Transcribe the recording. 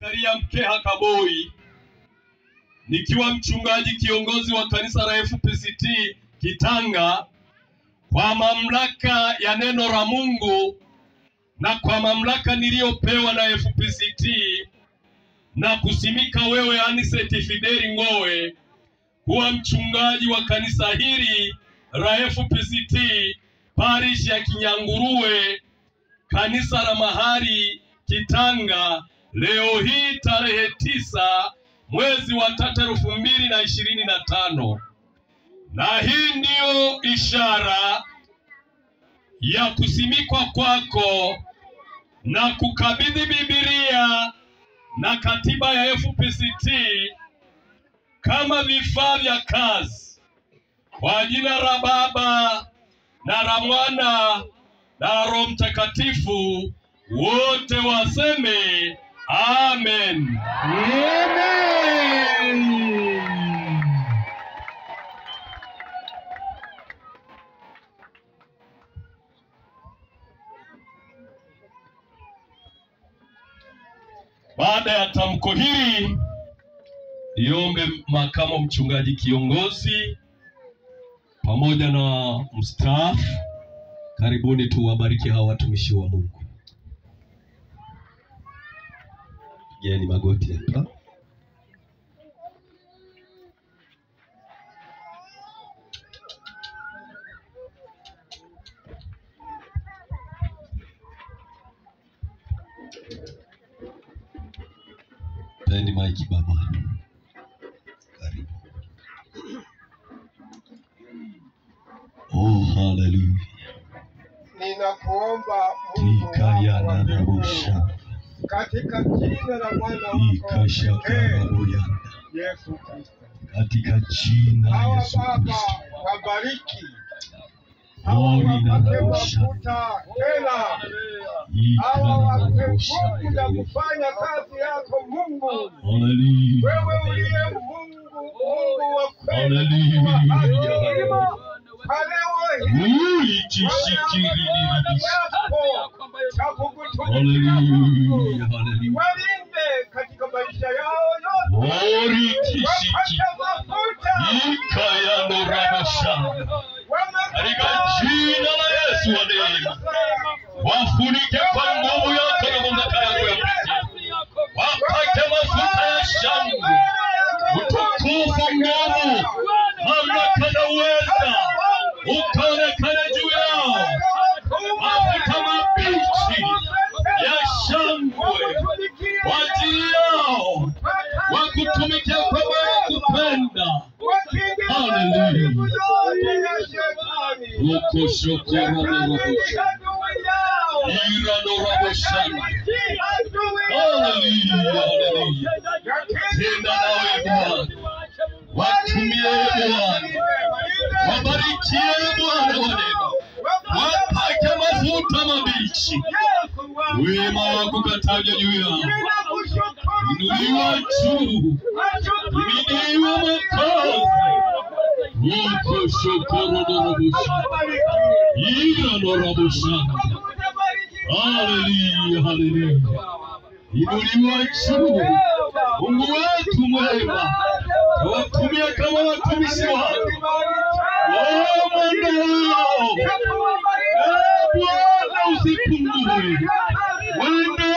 Zakaria Mkeha Kaboi, nikiwa mchungaji kiongozi wa kanisa la FPCT Kitanga, kwa mamlaka ya neno la Mungu na kwa mamlaka niliyopewa na FPCT na kusimika wewe Anicet Fideli Ngowe kuwa mchungaji wa kanisa hili la FPCT parish ya Kinyanguruwe, kanisa la mahali Kitanga, leo hii tarehe 9 mwezi wa 3 2025. Na hii ndiyo ishara ya kusimikwa kwako na kukabidhi Biblia na katiba ya FPCT kama vifaa vya kazi, kwa jina la Baba na la Mwana na Roho Mtakatifu, wote waseme amen. Amen. Baada ya tamko hili, niombe makamu mchungaji kiongozi pamoja na mstaafu, karibuni tuwabariki hawa watumishi wa Mungu. Pigeni magoti hapa. Pendi maiki baba. Karibu. Oh, hallelujah. Ninakuomba Mungu katika jina la Mwana wako Yesu Kristo, katika jina la Yesu Baba, wabariki hawa wapate mafuta tena, hawa wape nguvu ya kufanya kazi yako Mungu. Wewe uliye Mungu wa kweli, walinde katika maisha yao yote, katika jina la Yesu wa neema, wafunike kwa nguvu yako na mamlaka yako ya pekee, wapate mafuta ya shangwe, utukufu, nguvu, mamlaka na uweza ukaonekane juu yao, mafuta mabichi ya shangwe kwa ajili yao, wakutumikia kwa moyo wa kupenda. Hallelujah. Tenda nawe Bwana, watumie Bwana, wabarikie Bwana wa neema, wapake mafuta mabichi, wema wako katajwa juu yao, inuliwa juu, imidiwa makazi. Hallelujah, hallelujah. Inuliwa juu, Mungu wetu mwema, watumia kama watumishi wako. Bwana usipungue, wenda